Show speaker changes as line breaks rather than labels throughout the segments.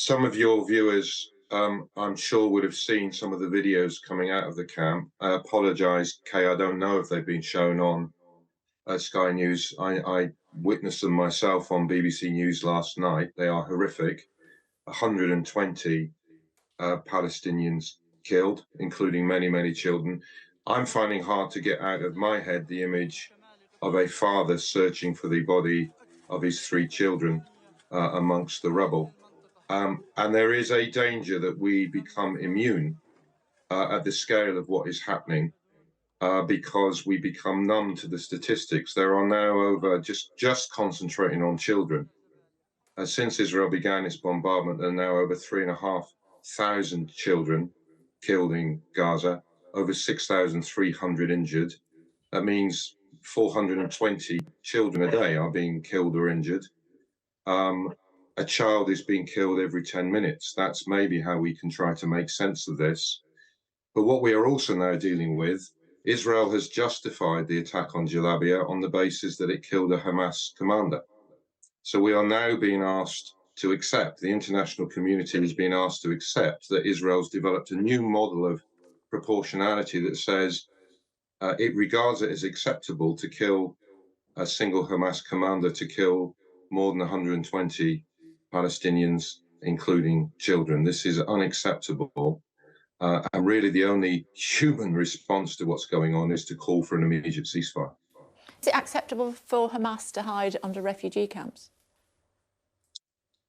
Some of your viewers, I'm sure, would have seen some of the videos coming out of the camp. I apologise, Kay, I don't know if they've been shown on Sky News. I witnessed them myself on BBC News last night. They are horrific. 120 Palestinians killed, including many, many children. I'm finding hard to get out of my head the image of a father searching for the body of his 3 children amongst the rubble. And there is a danger that we become immune at the scale of what is happening because we become numb to the statistics. There are now over, just concentrating on children, since Israel began its bombardment, there are now over 3,500 children killed in Gaza, over 6,300 injured. That means 420 children a day are being killed or injured. A child is being killed every 10 minutes. That's maybe how we can try to make sense of this. But what we are also now dealing with, Israel has justified the attack on Jabalya on the basis that it killed a Hamas commander. So we are now being asked to accept, the international community is being asked to accept that Israel's developed a new model of proportionality that says it regards it as acceptable to kill a single Hamas commander, to kill more than 120 Palestinians, including children. This is unacceptable. And really the only human response to what's going on is to call for an immediate ceasefire.
Is it acceptable for Hamas to hide under refugee camps?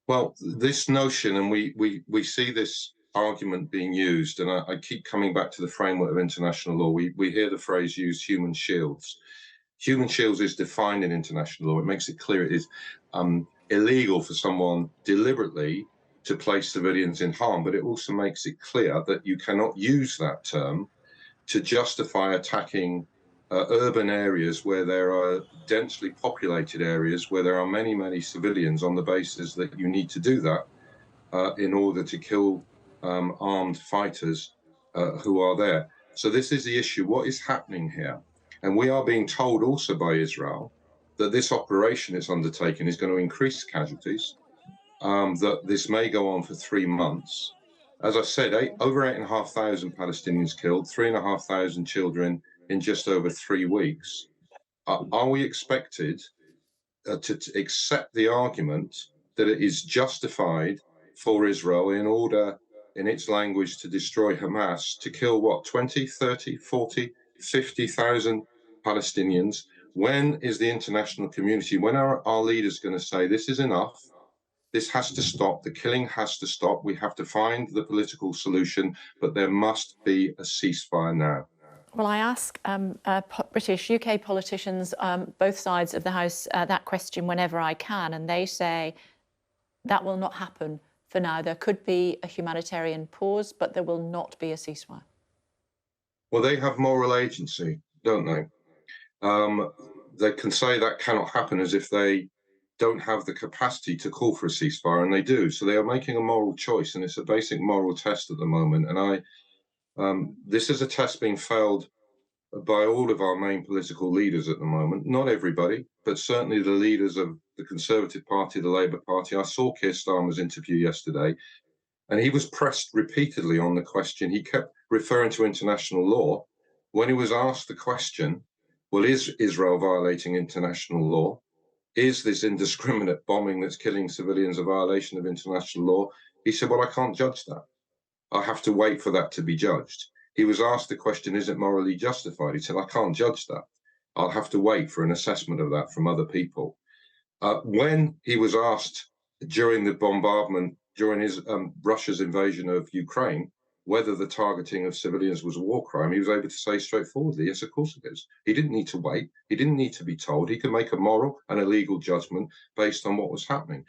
Well, this notion, and we see this argument being used, and I keep coming back to the framework of international law. We hear the phrase used, human shields. Human shields is defined in international law. It makes it clear it is illegal for someone deliberately to place civilians in harm, but it also makes it clear that you cannot use that term to justify attacking urban areas where there are densely populated areas where there are many, many civilians, on the basis that you need to do that in order to kill armed fighters who are there. So this is the issue. What is happening here? And we are being told also by Israel that this operation it's undertaken is going to increase casualties, that this may go on for 3 months. As I said, over 8,500 Palestinians killed, 3,500 children in just over 3 weeks. Are we expected to accept the argument that it is justified for Israel, in order, in its language, to destroy Hamas, to kill what, 20, 30, 40, 50,000 Palestinians? When is the international community, when are our leaders going to say this is enough? This has to stop. The killing has to stop. We have to find the political solution, but there must be a ceasefire now.
Well, I ask British, UK politicians, both sides of the House, that question whenever I can, and they say that will not happen for now. There could be a humanitarian pause, but there will not be a ceasefire.
Well, they have moral agency, don't they? They can say that cannot happen as if they don't have the capacity to call for a ceasefire, and they do. So they are making a moral choice, and it's a basic moral test at the moment. And this is a test being failed by all of our main political leaders at the moment. Not everybody, but certainly the leaders of the Conservative Party, the Labour Party. I saw Keir Starmer's interview yesterday, and he was pressed repeatedly on the question. He kept referring to international law. When he was asked the question, well, is Israel violating international law? Is this indiscriminate bombing that's killing civilians a violation of international law? He said, well, I can't judge that. I have to wait for that to be judged. He was asked the question, is it morally justified? He said, I can't judge that. I'll have to wait for an assessment of that from other people. When he was asked during the bombardment, during his Russia's invasion of Ukraine, whether the targeting of civilians was a war crime, he was able to say straightforwardly, yes, of course it is. He didn't need to wait. He didn't need to be told. He could make a moral and a legal judgment based on what was happening.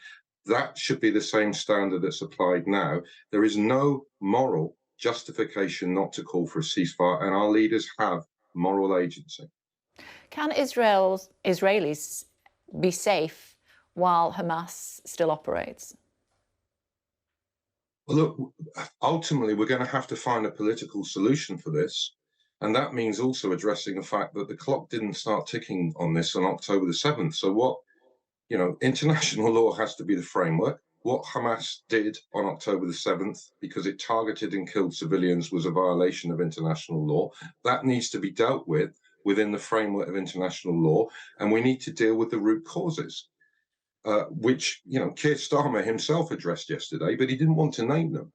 That should be the same standard that's applied now. There is no moral justification not to call for a ceasefire, and our leaders have moral agency.
Can Israelis be safe while Hamas still operates?
Well, look, ultimately, we're going to have to find a political solution for this. And that means also addressing the fact that the clock didn't start ticking on this on October the 7th. So international law has to be the framework. what Hamas did on October the 7th, because it targeted and killed civilians, was a violation of international law. That needs to be dealt with within the framework of international law, and we need to deal with the root causes, which, you know, Keir Starmer himself addressed yesterday, but he didn't want to name them.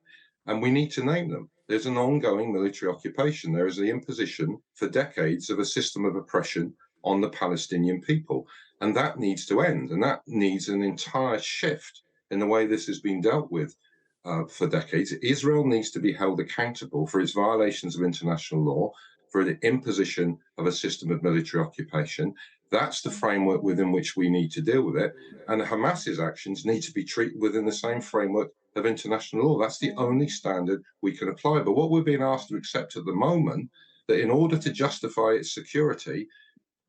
And we need to name them. There's an ongoing military occupation. There is the imposition for decades of a system of oppression on the Palestinian people. And that needs to end. And that needs an entire shift in the way this has been dealt with for decades. Israel needs to be held accountable for its violations of international law, for the imposition of a system of military occupation. That's the framework within which we need to deal with it. And Hamas's actions need to be treated within the same framework of international law. That's the only standard we can apply. But what we're being asked to accept at the moment, that in order to justify its security,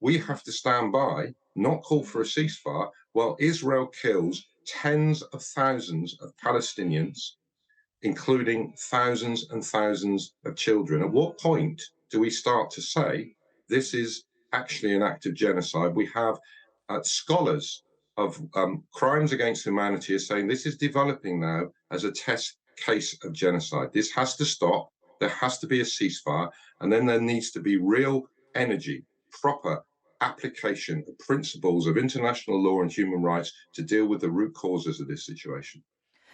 we have to stand by, not call for a ceasefire, while Israel kills tens of thousands of Palestinians, including thousands and thousands of children. At what point do we start to say this is actually an act of genocide? We have scholars of crimes against humanity are saying this is developing now as a test case of genocide. This has to stop. There has to be a ceasefire, and then there needs to be real energy, proper application of principles of international law and human rights to deal with the root causes of this situation.